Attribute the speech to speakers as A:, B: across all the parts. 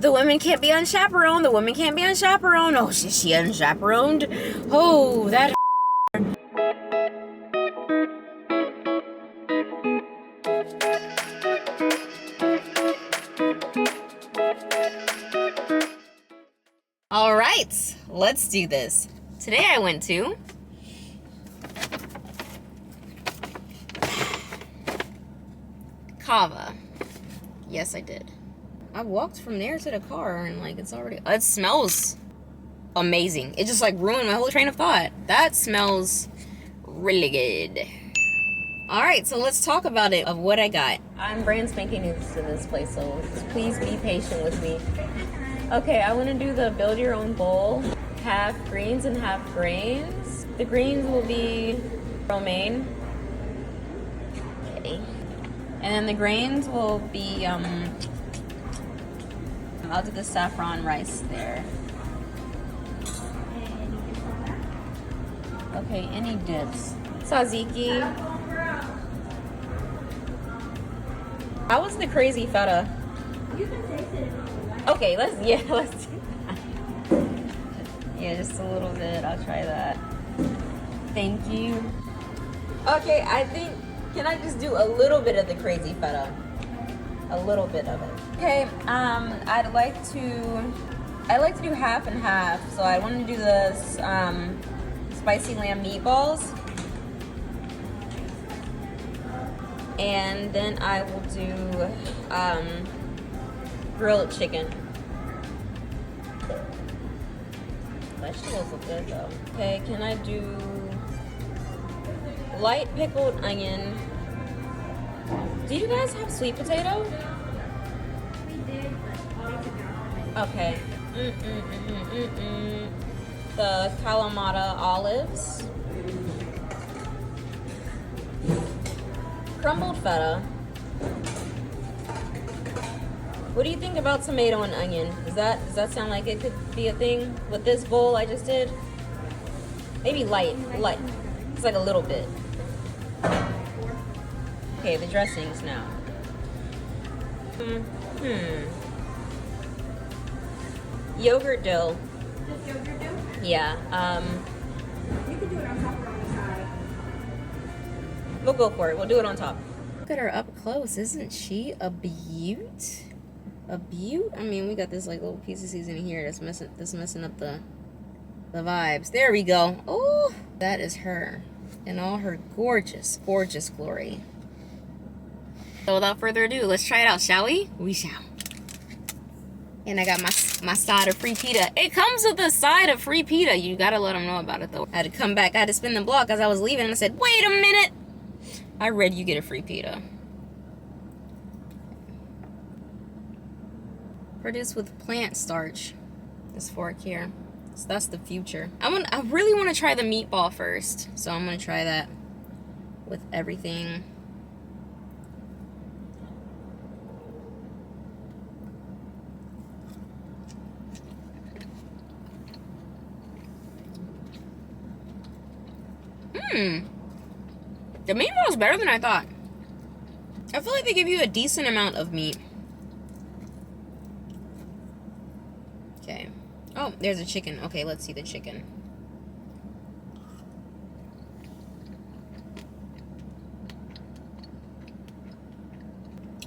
A: the women can't be unchaperoned. The women can't be unchaperoned. Oh, is she unchaperoned? Oh, that. All right, let's do this. Today I went to Cava. Yes, I did. I walked from there to the car and like it's already, it smells amazing. It just like ruined my whole train of thought. That smells really good. All right, so let's talk about it, of what I got. I'm brand spanking new to this place, so please be patient with me. Okay, I want to do the build your own bowl. Half greens and half grains. The greens will be romaine. Okay. And then the grains will be, I'll do the saffron rice there. Okay, any dips? Tzatziki. How was the crazy feta?
B: You can taste it.
A: Okay, let's do that. Yeah, just a little bit. I'll try that. Thank you. Okay, I think, can I just do a little bit of the crazy feta? A little bit of it. Okay, I'd like to do half and half. So I want to do the spicy lamb meatballs. And then I will do grilled chicken. Vegetables look good though. Okay, can I do light pickled onion? Do you guys have sweet potato?
B: We did, but days ago.
A: Okay. The Kalamata olives. Crumbled feta. What do you think about tomato and onion? Does that sound like it could be a thing with this bowl I just did? Maybe light. It's like a little bit. Okay, the dressings now. Yogurt dough.
B: Just yogurt dough?
A: Yeah.
B: You can do it on top or on the side.
A: We'll go for it. We'll do it on top. Look at her up close. Isn't she a beaut? A beaut? I mean, we got this like little piece of seasoning here that's messing up the vibes. There we go. Oh, that is her in all her gorgeous, gorgeous glory. So without further ado, let's try it out, shall we? We shall. And I got my side of free pita. It comes with a side of free pita. You gotta let them know about it though. I had to come back. I had to spin the block as I was leaving, and I said, "Wait a minute! I read you get a free pita." Produced with plant starch. This fork here. So that's the future. I really want to try the meatball first. So I'm gonna try that with everything. The meatball is better than I thought. I feel like they give you a decent amount of meat. Okay. Oh, there's a chicken. Okay, let's see the chicken.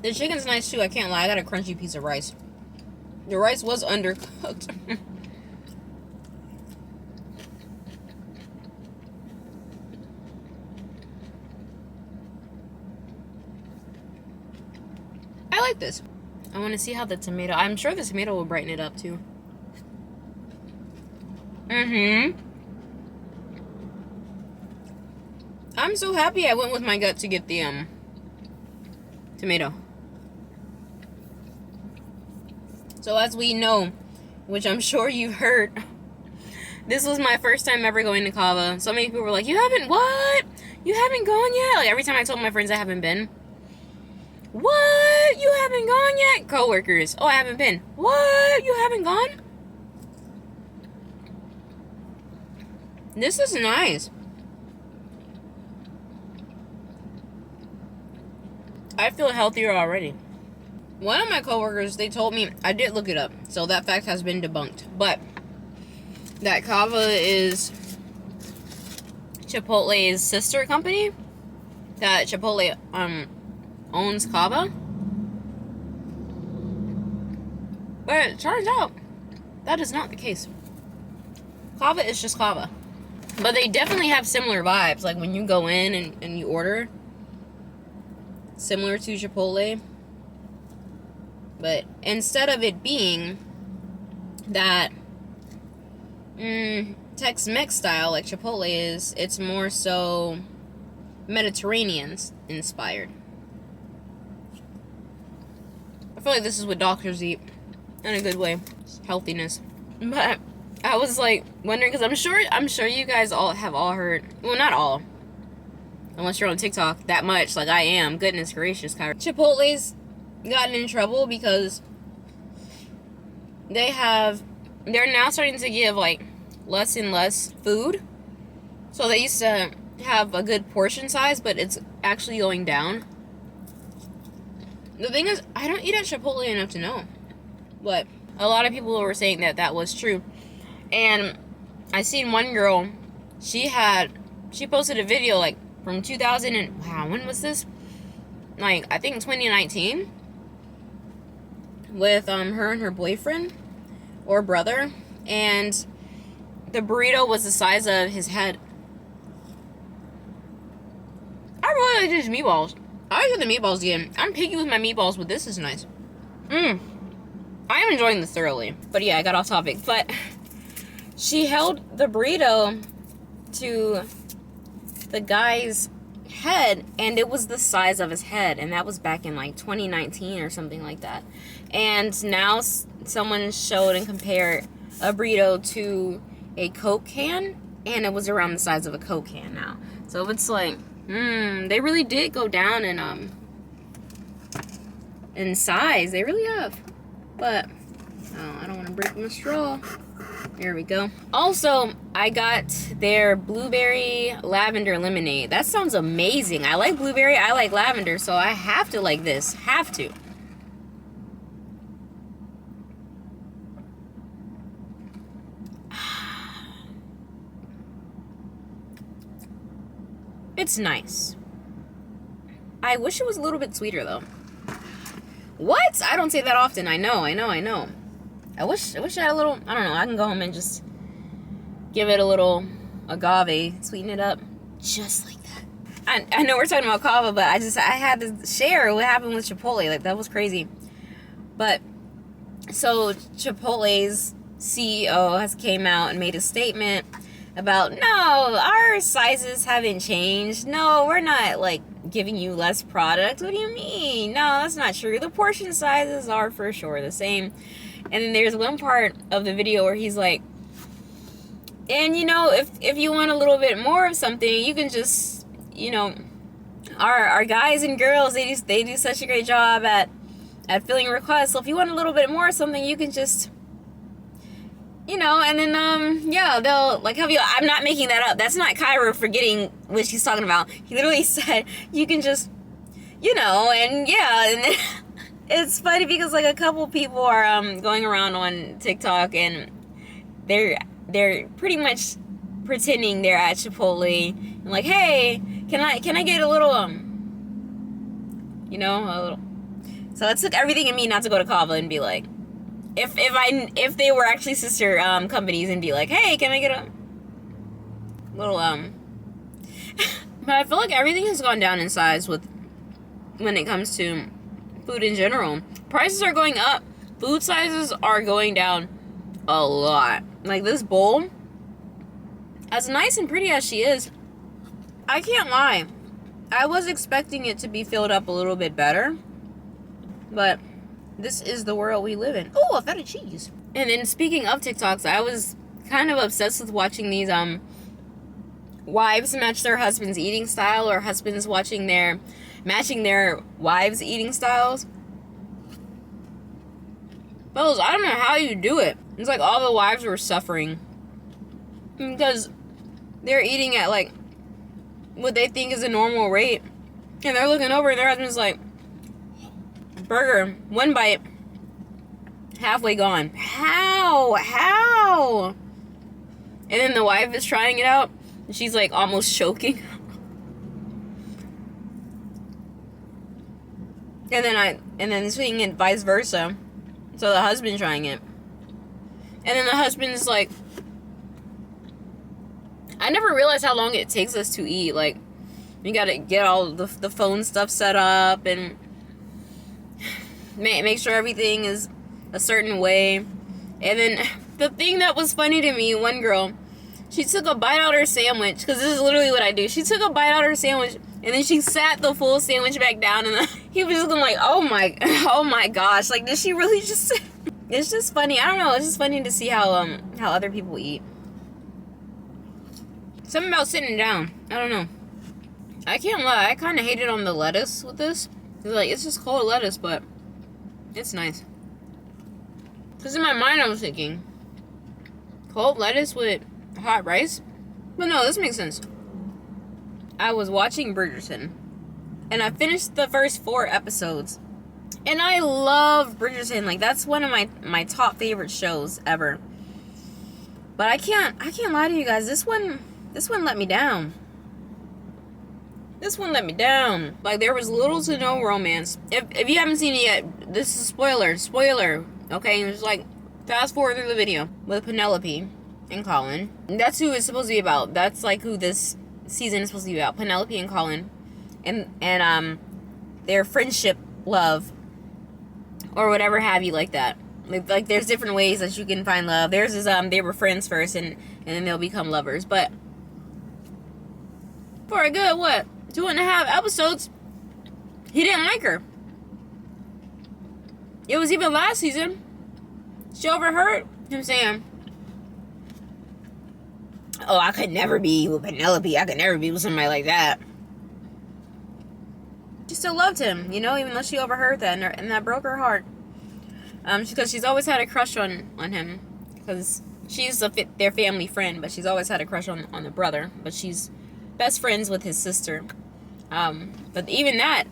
A: The chicken's nice too, I can't lie. I got a crunchy piece of rice. The rice was undercooked. I like this. I want to see how the tomato, I'm sure the tomato will brighten it up too. I'm so happy I went with my gut to get the tomato. So as we know, which I'm sure you've heard, this was my first time ever going to Cava. So many people were like, you haven't gone yet? Like every time I told my friends I haven't been. What? You haven't gone yet? Coworkers. Oh, I haven't been. What? You haven't gone? This is nice. I feel healthier already. One of my coworkers, they told me, I did look it up, so that fact has been debunked, but that Cava is Chipotle's sister company, that Chipotle owns Cava. But it turns out that is not the case. Cava is just Cava. But they definitely have similar vibes. Like when you go in and you order, similar to Chipotle. But instead of it being that Tex-Mex style like Chipotle is, it's more so Mediterranean inspired. I feel like this is what doctors eat in a good way. Healthiness. But I was like wondering, because I'm sure you guys all have heard, well, not all, unless you're on TikTok that much like I am. Goodness gracious, Kyra. Chipotle's gotten in trouble because they're now starting to give like less and less food. So they used to have a good portion size, but it's actually going down. The thing is, I don't eat at Chipotle enough to know, but a lot of people were saying that that was true. And I seen one girl, she posted a video like from 2000 and, wow, when was this? Like, I think 2019, with her and her boyfriend or brother, and the burrito was the size of his head. I really like these meatballs. I like the meatballs again. I'm picky with my meatballs, but this is nice. I am enjoying this thoroughly. But yeah, I got off topic. But she held the burrito to the guy's head, and it was the size of his head. And that was back in like 2019 or something like that. And now someone showed and compared a burrito to a Coke can, and it was around the size of a Coke can now. So it's like, they really did go down in size. They really have. But I don't want to break my straw. There we go. Also, I got their blueberry lavender lemonade. That sounds amazing. I like blueberry, I like lavender, so I have to like this. Have to. It's nice. I wish it was a little bit sweeter though. What? I don't say that often. I know. I wish I had a little, I don't know, I can go home and just give it a little agave, sweeten it up, just like that. I know we're talking about Cava, but I had to share what happened with Chipotle. Like, that was crazy. But, so Chipotle's CEO has came out and made a statement about, no, our sizes haven't changed. No, we're not, like, giving you less product. What do you mean? No, that's not true. The portion sizes are for sure the same. And then there's one part of the video where he's like, and you know, if you want a little bit more of something, you can just, you know, our guys and girls, they do such a great job at filling requests. So if you want a little bit more of something, you can just, you know, and then yeah, they'll like have you. I'm not making that up. That's not Kyra forgetting what she's talking about. He literally said you can just, you know, and yeah, and then it's funny because like a couple people are going around on TikTok and they're pretty much pretending they're at Chipotle and like, hey, can I get a little you know, a little. So it took everything in me not to go to Cava and be like, if they were actually sister companies, and be like, hey, can I get a little But I feel like everything has gone down in size when it comes to food in general. Prices are going up. Food sizes are going down a lot. Like this bowl, as nice and pretty as she is, I can't lie, I was expecting it to be filled up a little bit better, but this is the world we live in. Oh, a feta cheese. And then speaking of TikToks, I was kind of obsessed with watching these wives match their husband's eating style, or husbands matching their wives' eating styles. Fellas, I don't know how you do it. It's like all the wives were suffering because they're eating at like what they think is a normal rate, and they're looking over and their husband's like, Burger, one bite, halfway gone. How? And then the wife is trying it out, and she's like almost choking. And then seeing it vice versa. So the husband's trying it. And then the husband's like, I never realized how long it takes us to eat. Like, you gotta get all the phone stuff set up and make sure everything is a certain way. And then the thing that was funny to me, one girl, she took a bite out of her sandwich, because this is literally what I do. She took a bite out of her sandwich, and then she sat the full sandwich back down, and he was just going like, oh my gosh, like, did she really just... It's just funny. I don't know. It's just funny to see how other people eat. Something about sitting down. I don't know. I can't lie. I kind of hated on the lettuce with this. It's just cold lettuce, but it's nice. Because in my mind, I was thinking, cold lettuce with hot rice? But no, this makes sense. I was watching Bridgerton, and I finished the first 4 episodes. And I love Bridgerton. Like, that's one of my top favorite shows ever. But I can't lie to you guys. This one let me down. This one let me down. Like, there was little to no romance. If you haven't seen it yet, this is spoiler. Okay, just like fast forward through the video with Penelope and Colin. That's who it's supposed to be about. That's like who this season is supposed to be about. Penelope and Colin, and their friendship, love, or whatever have you, like that. Like there's different ways that you can find love. Theirs is they were friends first, and then they'll become lovers. But for a good 2.5 episodes, he didn't like her. It was even last season. She overheard him saying, oh, I could never be with Penelope. I could never be with somebody like that. She still loved him, even though she overheard that, and that broke her heart. Because she's always had a crush on him. Because she's their family friend, but she's always had a crush on the brother. But she's best friends with his sister. But even that,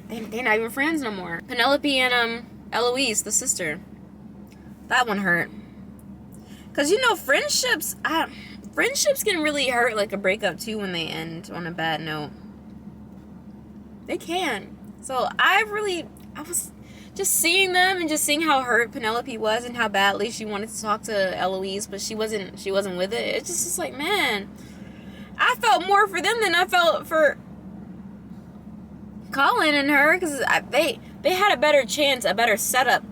A: man, they're not even friends no more. Penelope and Eloise, the sister. That one hurt. Because, friendships can really hurt like a breakup, too, when they end on a bad note. They can. So, I was just seeing them and just seeing how hurt Penelope was and how badly she wanted to talk to Eloise, but she wasn't with it. It's just like, man, I felt more for them than I felt for Colin and her, because they had a better chance, a better setup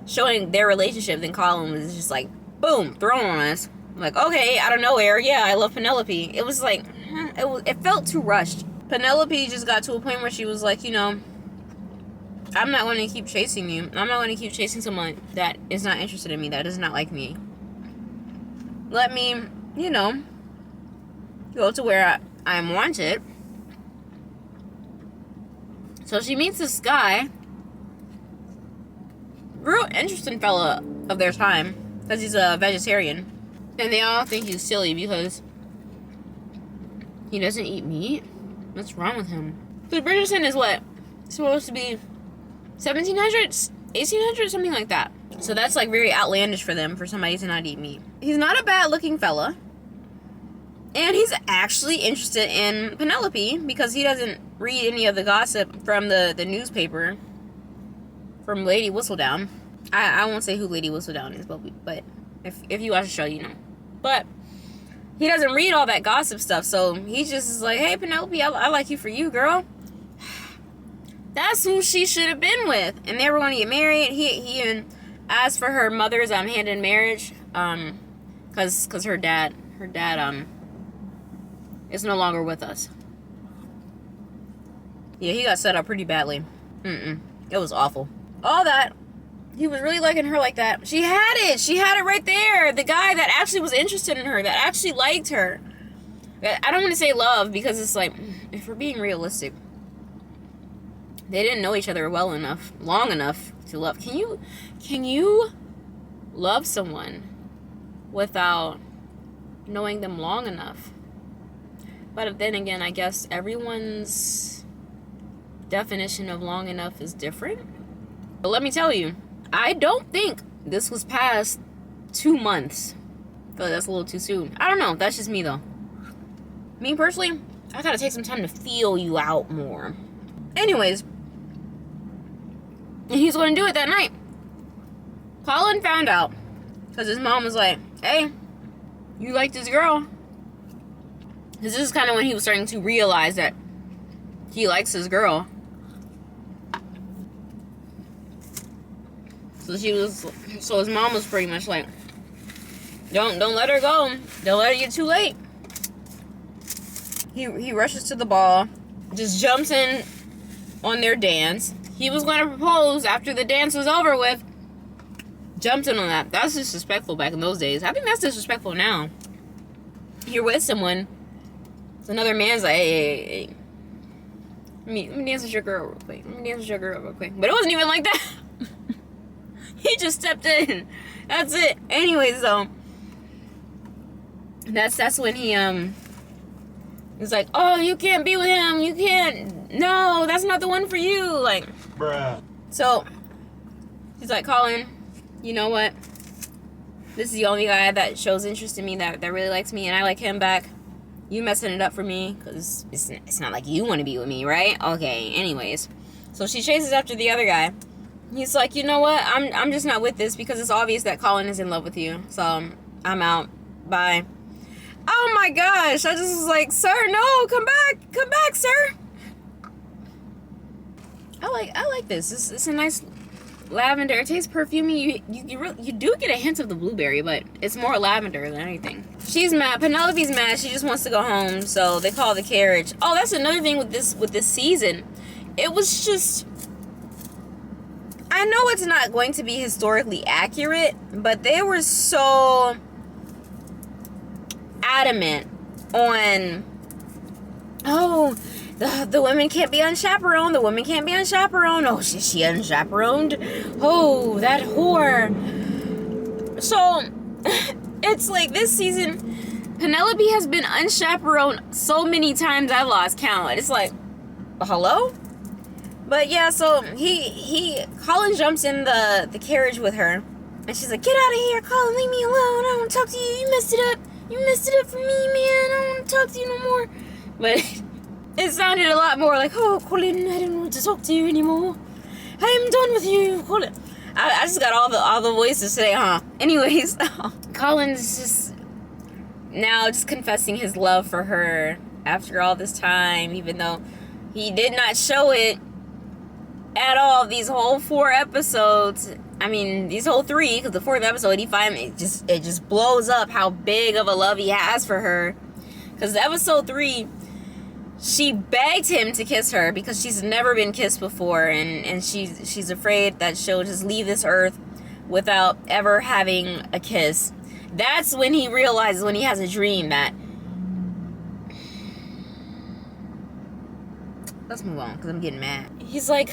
A: showing their relationship than Colin was just like, boom, thrown on us. Like, okay, out of nowhere, yeah, I love Penelope. It was like, it felt too rushed. Penelope just got to a point where she was like, I'm not going to keep chasing you. I'm not going to keep chasing someone that is not interested in me, that does not like me. Let me, go to where I'm wanted. So she meets this guy, real interesting fella of their time, because he's a vegetarian. And they all think he's silly because he doesn't eat meat. What's wrong with him? Because Bridgerton is what? Supposed to be 1700s? 1800s? Something like that. So that's like very outlandish for them, for somebody to not eat meat. He's not a bad looking fella. And he's actually interested in Penelope because he doesn't read any of the gossip from the newspaper from Lady Whistledown. I won't say who Lady Whistledown is, but if you watch the show, you know. But he doesn't read all that gossip stuff, so he just is like, hey, Penelope, I like you for you, girl. That's who she should have been with. And they were going to get married. He even asked for her mother's hand in marriage, because her dad is no longer with us. Yeah, he got set up pretty badly. It was awful. All that. He was really liking her like that. She had it. She had it right there. The guy that actually was interested in her, that actually liked her. I don't want to say love, because it's like, if we're being realistic, they didn't know each other long enough to love. Can you love someone without knowing them long enough? But then again, I guess everyone's definition of long enough is different. But let me tell you, I don't think this was past 2 months. I feel like that's a little too soon. I don't know. That's just me, though. Me, personally, I gotta take some time to feel you out more. Anyways, he's gonna do it that night. Colin found out. Because his mom was like, hey, you like this girl? Because this is kind of when he was starting to realize that he likes this girl. So his mom was pretty much like, don't let her go. Don't let her get too late. He rushes to the ball, just jumps in on their dance. He was going to propose after the dance was over with. Jumped in on that. That's disrespectful back in those days. I think that's disrespectful now. You're with someone. It's another man's like, hey. Let me dance with your girl real quick. But it wasn't even like that. He just stepped in. That's it. Anyways, though. That's when he was like, oh, you can't be with him. You can't. No, that's not the one for you. Like, bruh. So he's like, Colin, you know what? This is the only guy that shows interest in me, that really likes me, and I like him back. You messing it up for me, because it's not like you want to be with me, right? Okay, anyways. So she chases after the other guy. He's like, you know what? I'm just not with this, because it's obvious that Colin is in love with you. So, I'm out. Bye. Oh my gosh. I just was like, sir, no, come back, sir. I like this. It's a nice lavender. It tastes perfumey. You do get a hint of the blueberry, but it's more lavender than anything. She's mad. Penelope's mad. She just wants to go home, so they call the carriage. Oh, that's another thing with this season. It was just, I know it's not going to be historically accurate, but they were so adamant on, oh, the women can't be unchaperoned. The women can't be unchaperoned. Oh, is she unchaperoned? Oh, that whore. So, it's like this season, Penelope has been unchaperoned so many times I lost count. It's like, hello? But yeah, so Colin jumps in the carriage with her. And she's like, get out of here, Colin, leave me alone. I don't want to talk to you. You messed it up. You messed it up for me, man. I don't want to talk to you no more. But it sounded a lot more like, oh, Colin, I don't want to talk to you anymore. I am done with you, Colin. I just got all the voices today, huh? Anyways, Colin's just now just confessing his love for her after all this time, even though he did not show it at all these whole 4 episodes. I mean, these whole 3, because the 4th episode, he finally, it just blows up how big of a love he has for her. Because episode 3, she begged him to kiss her because she's never been kissed before, and she's afraid that she'll just leave this earth without ever having a kiss. That's when he realizes, when he has a dream, that let's move on because I'm getting mad. He's like,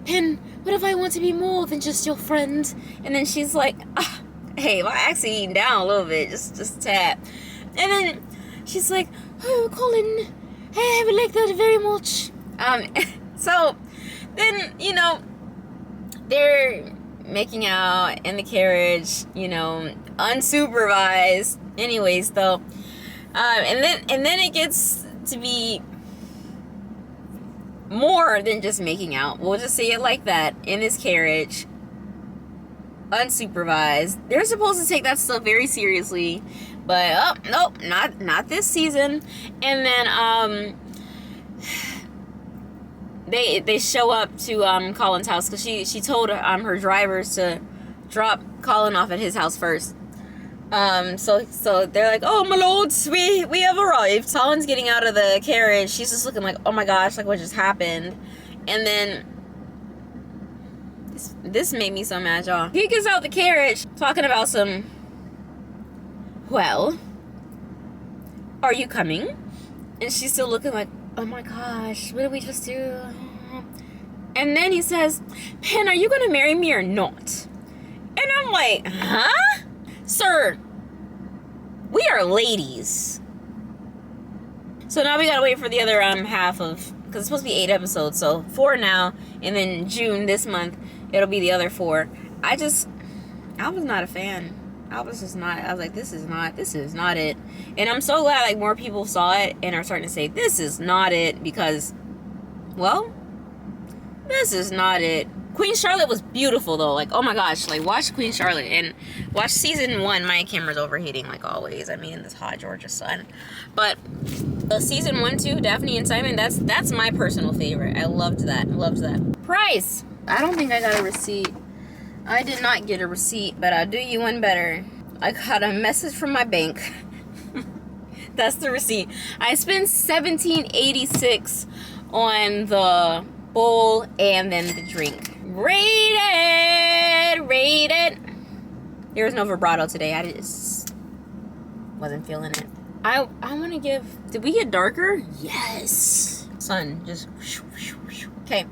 A: Pen, what if I want to be more than just your friend? And then she's like, hey, my accent eating down a little bit, just tap. And then she's like, oh, Colin, I would like that very much. So then, you know, they're making out in the carriage, you know, unsupervised. Anyways, though, and then it gets to be more than just making out. We'll just say it like that. In this carriage, unsupervised. They're supposed to take that stuff very seriously, but oh nope, not this season. And then they show up to Colin's house because she told her drivers to drop Colin off at his house first. So they're like, oh my lords, we have arrived. Colin's getting out of the carriage. She's just looking like, oh my gosh, like what just happened? And then this made me so mad, y'all. He gets out the carriage talking about some, well, are you coming? And she's still looking like, oh my gosh, what did we just do? And then he says, Pen, are you gonna marry me or not? And I'm like, huh? Sir, we are ladies. So now we gotta wait for the other half of because it's supposed to be 8 episodes, so 4 now, and then June this month it'll be the other 4. I was not a fan. I was like, this is not it. And I'm so glad like more people saw it and are starting to say this is not it, because, well, this is not it. Queen Charlotte was beautiful though. Like, oh my gosh, like watch Queen Charlotte and watch season 1. My camera's overheating like always. I mean, in this hot Georgia sun. But season 1, 2, Daphne and Simon, that's my personal favorite. I loved that. Price. I don't think I got a receipt. I did not get a receipt, but I'll do you one better. I got a message from my bank. That's the receipt. I spent $17.86 on the bowl and then the drink. Rate it. There was no vibrato today. I just wasn't feeling it. I want to give, did we get darker? Yes. Sun, just, okay.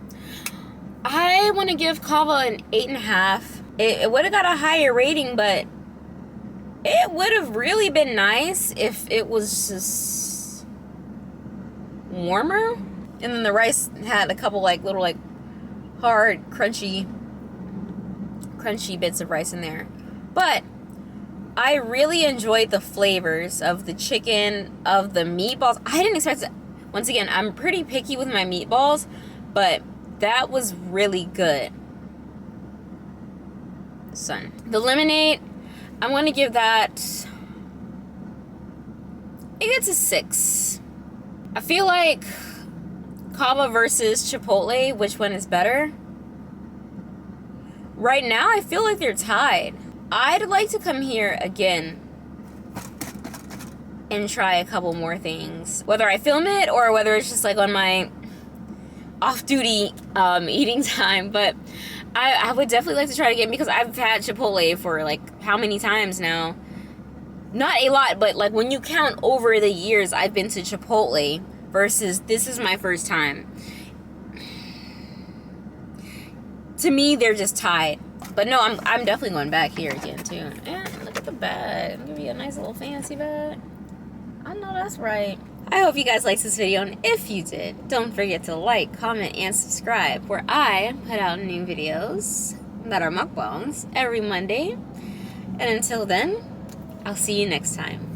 A: I want to give Cava an 8.5. It would have got a higher rating, but it would have really been nice if it was just warmer. And then the rice had a couple like little like hard, crunchy bits of rice in there. But I really enjoyed the flavors of the chicken, of the meatballs. I didn't expect it. Once again, I'm pretty picky with my meatballs, but that was really good. Son. The lemonade, I'm going to give that, it gets a 6. I feel like Cava versus Chipotle, which one is better? Right now, I feel like they're tied. I'd like to come here again and try a couple more things. Whether I film it or whether it's just like on my off-duty eating time. But I would definitely like to try it again, because I've had Chipotle for like how many times now? Not a lot, but like when you count over the years I've been to Chipotle versus this is my first time. To me, they're just tied. But no, I'm definitely going back here again too. And look at the bag. I'll give you a nice little fancy bag. I know that's right. I hope you guys liked this video, and if you did, don't forget to like, comment, and subscribe, where I put out new videos that are mukbangs every Monday. And until then, I'll see you next time.